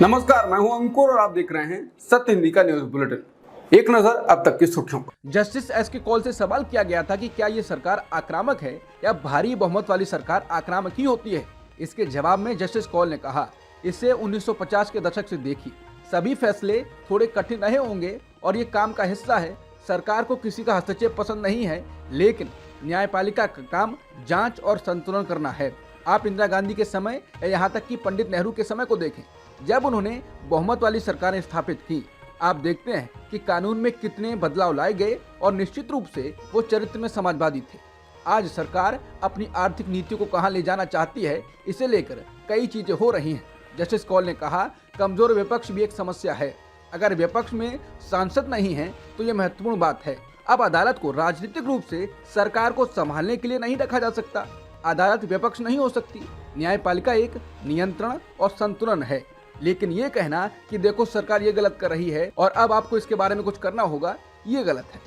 नमस्कार, मैं हूं अंकुर और आप देख रहे हैं सत्य हिंदी का न्यूज बुलेटिन। एक नजर अब तक की सुर्खियों पर। जस्टिस एस के कॉल से सवाल किया गया था कि क्या ये सरकार आक्रामक है या भारी बहुमत वाली सरकार आक्रामक ही होती है। इसके जवाब में जस्टिस कॉल ने कहा, इसे 1950 के दशक से देखिए, सभी फैसले थोड़े कठिन रहे होंगे और ये काम का हिस्सा है। सरकार को किसी का हस्तक्षेप पसंद नहीं है, लेकिन न्यायपालिका का काम जांच और संतुलन करना है। आप इंदिरा गांधी के समय या यहाँ तक कि पंडित नेहरू के समय को देखें, जब उन्होंने बहुमत वाली सरकारें स्थापित की। आप देखते हैं कि कानून में कितने बदलाव लाए गए और निश्चित रूप से वो चरित्र में समाजवादी थे। आज सरकार अपनी आर्थिक नीतियों को कहां ले जाना चाहती है, इसे लेकर कई चीजें हो रही हैं। जस्टिस कौल ने कहा, कमजोर विपक्ष भी एक समस्या है। अगर विपक्ष में सांसद नहीं है तो ये महत्वपूर्ण बात है। अब अदालत को राजनीतिक रूप से सरकार को संभालने के लिए नहीं रखा जा सकता। अदालत विपक्ष नहीं हो सकती। न्यायपालिका एक नियंत्रण और संतुलन है। लेकिन ये कहना कि देखो सरकार ये गलत कर रही है और अब आपको इसके बारे में कुछ करना होगा, ये गलत है।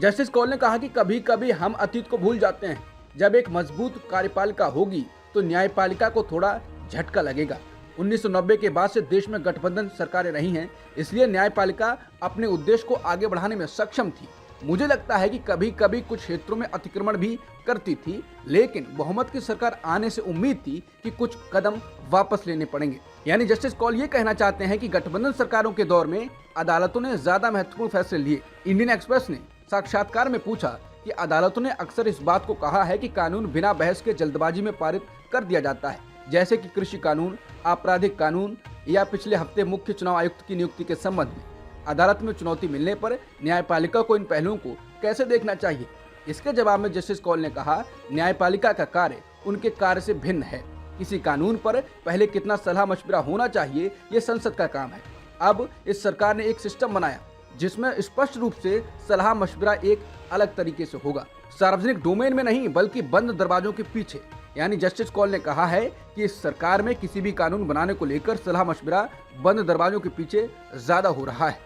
जस्टिस कौल ने कहा कि कभी कभी हम अतीत को भूल जाते हैं। जब एक मजबूत कार्यपालिका होगी तो न्यायपालिका को थोड़ा झटका लगेगा। 1990 के बाद से देश में गठबंधन सरकारें रही हैं, इसलिए न्यायपालिका अपने उद्देश्य को आगे बढ़ाने में सक्षम थी। मुझे लगता है कि कभी कभी कुछ क्षेत्रों में अतिक्रमण भी करती थी, लेकिन बहुमत की सरकार आने से उम्मीद थी कि कुछ कदम वापस लेने पड़ेंगे। यानी जस्टिस कौल ये कहना चाहते हैं कि गठबंधन सरकारों के दौर में अदालतों ने ज्यादा महत्वपूर्ण फैसले लिए। इंडियन एक्सप्रेस ने साक्षात्कार में पूछा कि अदालतों ने अक्सर इस बात को कहा है कि कानून बिना बहस के जल्दबाजी में पारित कर दिया जाता है, जैसे कि कृषि कानून, आपराधिक कानून या पिछले हफ्ते मुख्य चुनाव आयुक्त की नियुक्ति के संबंध में। अदालत में चुनौती मिलने पर न्यायपालिका को इन पहलुओं को कैसे देखना चाहिए। इसके जवाब में जस्टिस कौल ने कहा, न्यायपालिका का कार्य उनके कार्य से भिन्न है। किसी कानून पर पहले कितना सलाह मशविरा होना चाहिए, ये संसद का काम है। अब इस सरकार ने एक सिस्टम बनाया जिसमें स्पष्ट रूप से सलाह मशविरा एक अलग तरीके से होगा, सार्वजनिक डोमेन में नहीं बल्कि बंद दरवाजों के पीछे। यानी जस्टिस कौल ने कहा है कि इस सरकार में किसी भी कानून बनाने को लेकर सलाह मशविरा बंद दरवाजों के पीछे ज्यादा हो रहा है।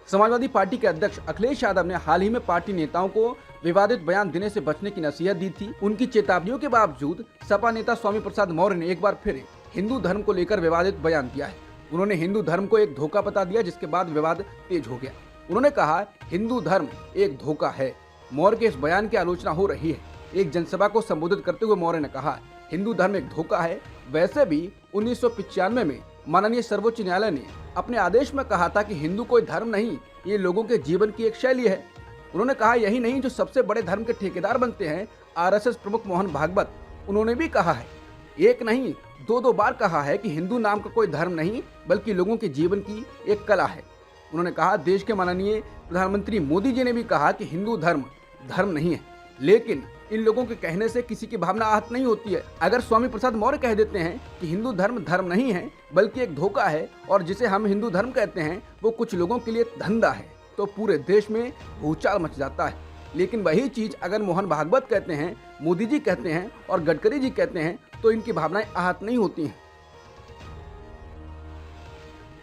समाजवादी पार्टी के अध्यक्ष अखिलेश यादव ने हाल ही में पार्टी नेताओं को विवादित बयान देने से बचने की नसीहत दी थी। उनकी चेतावनियों के बावजूद सपा नेता स्वामी प्रसाद मौर्य ने एक बार फिर हिंदू धर्म को लेकर विवादित बयान दिया है। उन्होंने हिंदू धर्म को एक धोखा बता दिया, जिसके बाद विवाद तेज हो गया। उन्होंने कहा, हिंदू धर्म एक धोखा है। मौर्य के इस बयान की आलोचना हो रही है। एक जनसभा को संबोधित करते हुए मौर्य ने कहा, हिंदू धर्म एक धोखा है। वैसे भी 1995 में माननीय सर्वोच्च न्यायालय ने अपने आदेश में कहा था कि हिंदू कोई धर्म नहीं, ये लोगों के जीवन की एक शैली है। उन्होंने कहा, यही नहीं, जो सबसे बड़े धर्म के ठेकेदार बनते हैं, आरएसएस प्रमुख मोहन भागवत, उन्होंने भी कहा है, एक नहीं दो बार कहा है कि हिंदू नाम का कोई धर्म नहीं बल्कि लोगों के जीवन की एक कला है। उन्होंने कहा, देश के माननीय प्रधानमंत्री मोदी जी ने भी कहा कि हिंदू धर्म धर्म नहीं है। लेकिन इन लोगों के कहने से किसी की भावना आहत नहीं होती है। अगर स्वामी प्रसाद मौर्य कह देते हैं कि हिंदू धर्म धर्म नहीं है बल्कि एक धोखा है और जिसे हम हिंदू धर्म कहते हैं वो कुछ लोगों के लिए धंधा है, तो पूरे देश में भूचाल मच जाता है। लेकिन वही चीज अगर मोहन भागवत कहते हैं, मोदी जी कहते हैं और गडकरी जी कहते हैं तो इनकी भावनाएं आहत नहीं होती हैं।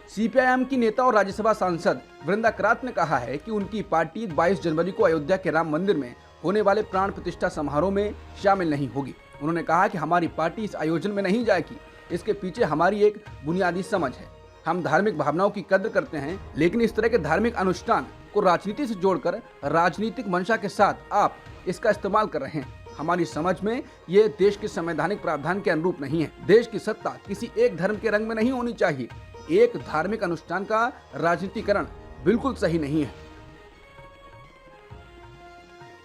सीपीआईएम की नेता और राज्यसभा सांसद वृंदा करात ने कहा है कि उनकी पार्टी 22 जनवरी को अयोध्या के राम मंदिर में होने वाले प्राण प्रतिष्ठा समारोह में शामिल नहीं होगी। उन्होंने कहा कि हमारी पार्टी इस आयोजन में नहीं जाएगी। इसके पीछे हमारी एक बुनियादी समझ है। हम धार्मिक भावनाओं की कद्र करते हैं, लेकिन इस तरह के धार्मिक अनुष्ठान को राजनीति से जोड़कर राजनीतिक मंशा के साथ आप इसका इस्तेमाल कर रहे हैं। हमारी समझ में ये देश के संवैधानिक प्रावधान के अनुरूप नहीं है। देश की सत्ता किसी एक धर्म के रंग में नहीं होनी चाहिए। एक धार्मिक अनुष्ठान का राजनीतिकरण बिल्कुल सही नहीं है।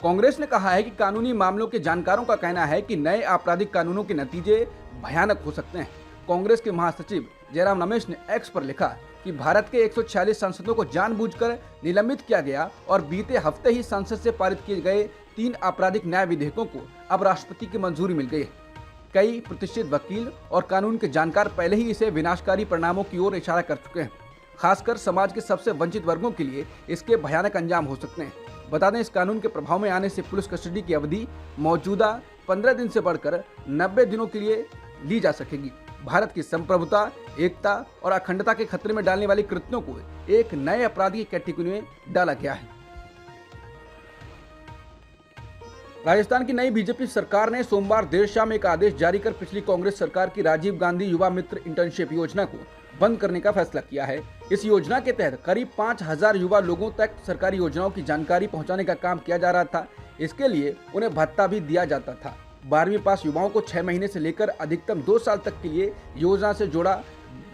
कांग्रेस ने कहा है कि कानूनी मामलों के जानकारों का कहना है कि नए आपराधिक कानूनों के नतीजे भयानक हो सकते हैं। कांग्रेस के महासचिव जयराम रमेश ने एक्स पर लिखा कि भारत के 146 सांसदों को जानबूझकर निलंबित किया गया और बीते हफ्ते ही संसद से पारित किए गए 3 आपराधिक न्याय विधेयकों को अब राष्ट्रपति की मंजूरी मिल गई है। कई प्रतिष्ठित वकील और कानून के जानकार पहले ही इसे विनाशकारी परिणामों की ओर इशारा कर चुके हैं। खासकर समाज के सबसे वंचित वर्गों के लिए इसके भयानक अंजाम हो सकते हैं। बता दें, इस कानून के प्रभाव में आने से पुलिस कस्टडी की अवधि मौजूदा 15 दिन से बढ़कर 90 दिनों के लिए ली जा सकेगी। भारत की संप्रभुता, एकता और अखंडता के खतरे में डालने वाली कृत्यों को एक नए अपराध की कैटेगरी में डाला गया है। राजस्थान की नई बीजेपी सरकार ने सोमवार देर शाम एक आदेश जारी कर पिछली कांग्रेस सरकार की राजीव गांधी युवा मित्र इंटर्नशिप योजना को बंद करने का फैसला किया है। इस योजना के तहत करीब 5000 युवा लोगों तक सरकारी योजनाओं की जानकारी पहुंचाने का काम किया जा रहा था। इसके लिए उन्हें भत्ता भी दिया जाता था। 12वीं पास युवाओं को 6 महीने से लेकर अधिकतम 2 साल तक के लिए योजना से जोड़ा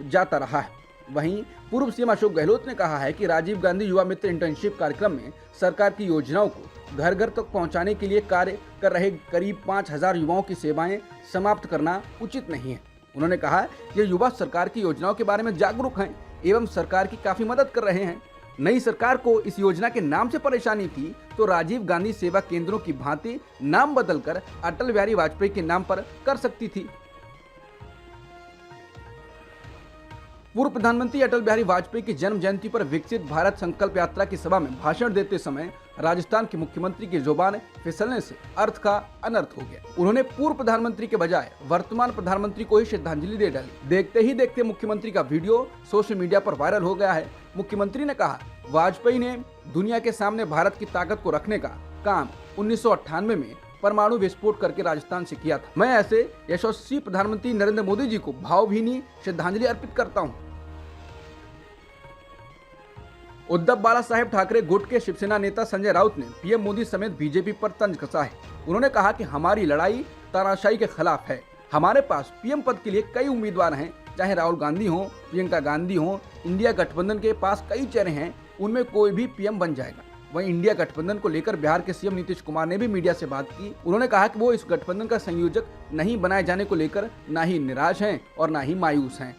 जाता रहा है। वहीं पूर्व सीएम अशोक गहलोत ने कहा है कि राजीव गांधी युवा मित्र इंटर्नशिप कार्यक्रम में सरकार की योजनाओं को घर घर तक पहुंचाने के लिए कार्य कर रहे करीब 5000 युवाओं की सेवाएं समाप्त करना उचित नहीं है। उन्होंने कहा ये युवा सरकार की योजनाओं के बारे में जागरूक हैं एवं सरकार की काफी मदद कर रहे हैं। नई सरकार को इस योजना के नाम से परेशानी थी तो राजीव गांधी सेवा केंद्रों की भांति नाम बदलकर अटल बिहारी वाजपेयी के नाम पर कर सकती थी। पूर्व प्रधानमंत्री अटल बिहारी वाजपेयी की जन्म जयंती पर विकसित भारत संकल्प यात्रा की सभा में भाषण देते समय राजस्थान के मुख्यमंत्री की जुबान फिसलने से अर्थ का अनर्थ हो गया। उन्होंने पूर्व प्रधानमंत्री के बजाय वर्तमान प्रधानमंत्री को ही श्रद्धांजलि दे डाली। देखते ही देखते मुख्यमंत्री का वीडियो सोशल मीडिया पर वायरल हो गया है। मुख्यमंत्री ने कहा, वाजपेयी ने दुनिया के सामने भारत की ताकत को रखने का काम 1998 में परमाणु विस्फोट करके राजस्थान से किया था। मैं ऐसे यशस्वी प्रधानमंत्री नरेंद्र मोदी जी को भावभीनी श्रद्धांजलि अर्पित करता हूं। उद्धव बाला साहेब ठाकरे गुट के शिवसेना नेता संजय राउत ने पीएम मोदी समेत बीजेपी पर तंज कसा है। उन्होंने कहा कि हमारी लड़ाई तानाशाही के खिलाफ है। हमारे पास पीएम पद के लिए कई उम्मीदवार हैं, चाहे राहुल गांधी हो, प्रियंका गांधी हो। इंडिया गठबंधन के पास कई चेहरे हैं, उनमें कोई भी पीएम बन जाएगा। वहीं इंडिया गठबंधन को लेकर बिहार के सीएम नीतीश कुमार ने भी मीडिया से बात की। उन्होंने कहा कि वो इस गठबंधन का संयोजक नहीं बनाए जाने को लेकर ना ही निराश हैं और ना ही मायूस हैं।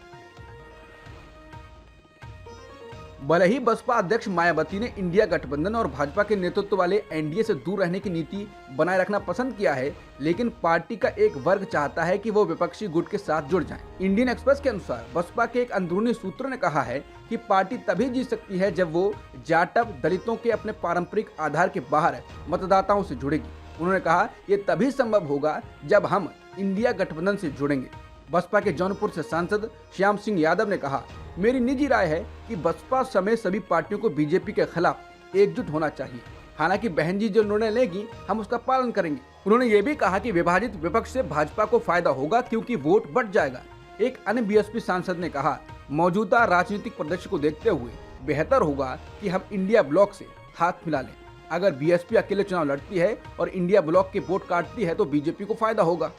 भले ही बसपा अध्यक्ष मायावती ने इंडिया गठबंधन और भाजपा के नेतृत्व वाले एनडीए से दूर रहने की नीति बनाए रखना पसंद किया है, लेकिन पार्टी का एक वर्ग चाहता है कि वो विपक्षी गुट के साथ जुड़ जाएं। इंडियन एक्सप्रेस के अनुसार बसपा के एक अंदरूनी सूत्र ने कहा है कि पार्टी तभी जीत सकती है जब वो जाटव दलितों के अपने पारंपरिक आधार के बाहर मतदाताओं से जुड़ेगी। उन्होंने कहा ये तभी संभव होगा जब हम इंडिया गठबंधन से जुड़ेंगे। बसपा के जौनपुर से सांसद श्याम सिंह यादव ने कहा, मेरी निजी राय है कि बसपा समेत सभी पार्टियों को बीजेपी के खिलाफ एकजुट होना चाहिए। हालांकि बहन जी जो निर्णय लेगी हम उसका पालन करेंगे। उन्होंने ये भी कहा कि विभाजित विपक्ष से भाजपा को फायदा होगा क्योंकि वोट बढ़ जाएगा। एक अन्य बीएसपी सांसद ने कहा, मौजूदा राजनीतिक परिदृश्य को देखते हुए बेहतर होगा कि हम इंडिया ब्लॉक से हाथ मिला लें। अगर बीएसपी अकेले चुनाव लड़ती है और इंडिया ब्लॉक के वोट काटती है तो बीजेपी को फायदा होगा।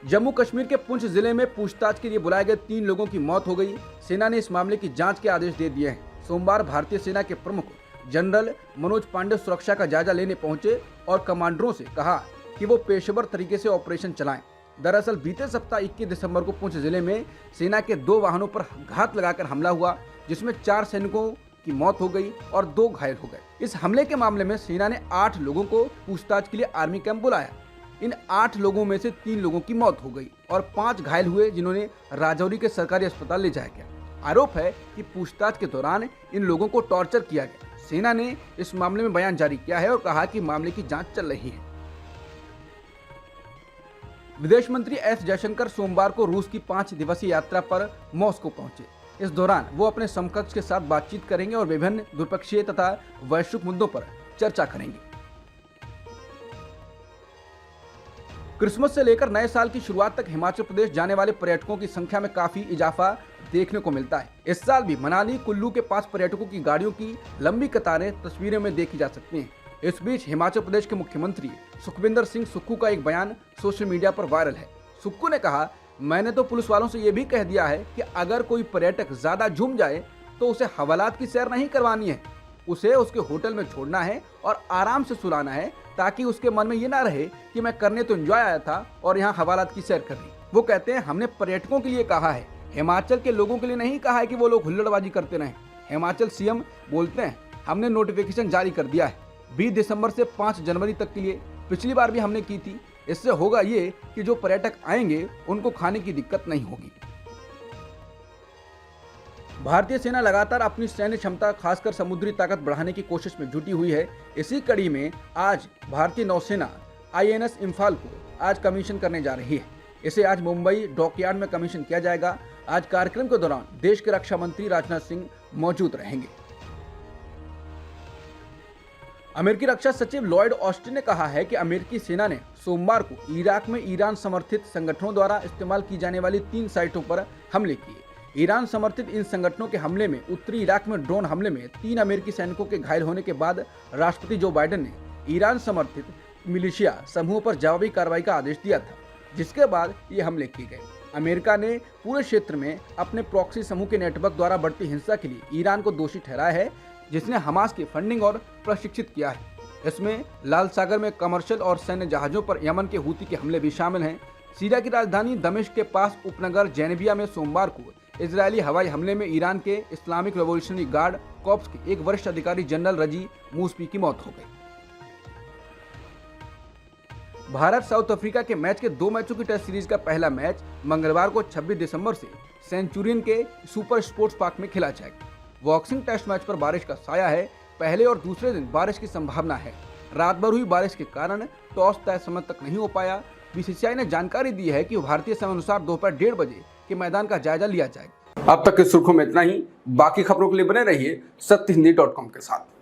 जम्मू कश्मीर के पुंछ जिले में पूछताछ के लिए बुलाए गए 3 लोगों की मौत हो गई। सेना ने इस मामले की जांच के आदेश दे दिए हैं। सोमवार भारतीय सेना के प्रमुख जनरल मनोज पांडे सुरक्षा का जायजा लेने पहुंचे और कमांडरों से कहा कि वो पेशेवर तरीके से ऑपरेशन चलाएं। दरअसल बीते सप्ताह 21 दिसंबर को पुंछ जिले में सेना के 2 वाहनों पर घात लगाकर हमला हुआ, जिसमें 4 सैनिकों की मौत हो गई और 2 घायल हो गए। इस हमले के मामले में सेना ने 8 लोगों को पूछताछ के लिए आर्मी कैंप बुलाया। इन 8 लोगों में से 3 लोगों की मौत हो गई और 5 घायल हुए, जिन्होंने राजौरी के सरकारी अस्पताल ले जाया गया। आरोप है कि पूछताछ के दौरान इन लोगों को टॉर्चर किया गया। सेना ने इस मामले में बयान जारी किया है और कहा कि मामले की जांच चल रही है। विदेश मंत्री एस जयशंकर सोमवार को रूस की 5 दिवसीय यात्रा पर मॉस्को पहुंचे। इस दौरान वो अपने समकक्ष के साथ बातचीत करेंगे और विभिन्न द्विपक्षीय तथा वैश्विक मुद्दों पर चर्चा करेंगे। क्रिसमस से लेकर नए साल की शुरुआत तक हिमाचल प्रदेश जाने वाले पर्यटकों की संख्या में काफी इजाफा देखने को मिलता है। इस साल भी मनाली कुल्लू के पास पर्यटकों की गाड़ियों की लंबी कतारें तस्वीरों में देखी जा सकती हैं। इस बीच हिमाचल प्रदेश के मुख्यमंत्री सुखविंदर सिंह सुक्खू का एक बयान सोशल मीडिया पर वायरल है। सुक्खू ने कहा, मैंने तो पुलिस वालों से ये भी कह दिया है कि अगर कोई पर्यटक ज्यादा झूम जाए तो उसे हवालात की सैर नहीं करवानी है, उसे उसके होटल में छोड़ना है और आराम से सुलाना है, ताकि उसके मन में ये ना रहे कि मैं करने तो एंजॉय आया था और यहाँ हवालात की सैर कर ली। वो कहते हैं, हमने पर्यटकों के लिए कहा है, हिमाचल के लोगों के लिए नहीं कहा है कि वो लोग हुल्लड़बाजी करते रहें। हिमाचल सीएम बोलते हैं, हमने नोटिफिकेशन जारी कर दिया है 20 दिसंबर से 5 जनवरी तक के लिए। पिछली बार भी हमने की थी। इससे होगा ये कि जो पर्यटक आएंगे उनको खाने की दिक्कत नहीं होगी। भारतीय सेना लगातार अपनी सैन्य क्षमता खासकर समुद्री ताकत बढ़ाने की कोशिश में जुटी हुई है। इसी कड़ी में आज भारतीय नौसेना INS इम्फाल को आज कमीशन करने जा रही है। इसे आज मुंबई डॉकयार्ड में कमीशन किया जाएगा। आज कार्यक्रम के दौरान देश के रक्षा मंत्री राजनाथ सिंह मौजूद रहेंगे। अमेरिकी रक्षा सचिव लॉयड ऑस्टिन ने कहा है कि अमेरिकी सेना ने सोमवार को इराक में ईरान समर्थित संगठनों द्वारा इस्तेमाल की जाने वाली 3 साइटों पर हमले किए। ईरान समर्थित इन संगठनों के हमले में उत्तरी इराक में ड्रोन हमले में 3 अमेरिकी सैनिकों के घायल होने के बाद राष्ट्रपति जो बाइडेन ने ईरान समर्थित मिलिशिया समूह पर जवाबी कार्रवाई का आदेश दिया था, जिसके बाद ये हमले किए गए। अमेरिका ने पूरे क्षेत्र में अपने प्रॉक्सी समूह के नेटवर्क द्वारा बढ़ती हिंसा के लिए ईरान को दोषी ठहराया है, जिसने हमास की फंडिंग और प्रशिक्षित किया है। इसमें लाल सागर में कमर्शियल और सैन्य जहाजों पर यमन के हूती के हमले भी शामिल हैं। सीरिया की राजधानी दमिश्क के पास उपनगर जैनबिया में सोमवार को इजरायली हवाई हमले में ईरान के इस्लामिक रिवॉल्यूशनरी गार्ड कॉर्प्स के एक वरिष्ठ अधिकारी जनरल रजी मूसवी की मौत हो गई। भारत साउथ अफ्रीका के मैच के 2 मैचों की टेस्ट सीरीज का पहला मैच मंगलवार को 26 दिसंबर से सेंचुरियन के सुपर स्पोर्ट्स पार्क में खेला जाएगा। बॉक्सिंग टेस्ट मैच पर बारिश का साया है। पहले और दूसरे दिन बारिश की संभावना है। रात भर हुई बारिश के कारण टॉस तय समय तक नहीं हो पाया। बीसीसीआई ने जानकारी दी है कि भारतीय समय अनुसार दोपहर 1:30 बजे के मैदान का जायजा लिया जाएगा। अब तक की सुर्खियों में इतना ही। बाकी खबरों के लिए बने रहिए सत्यहिंदी.com के साथ।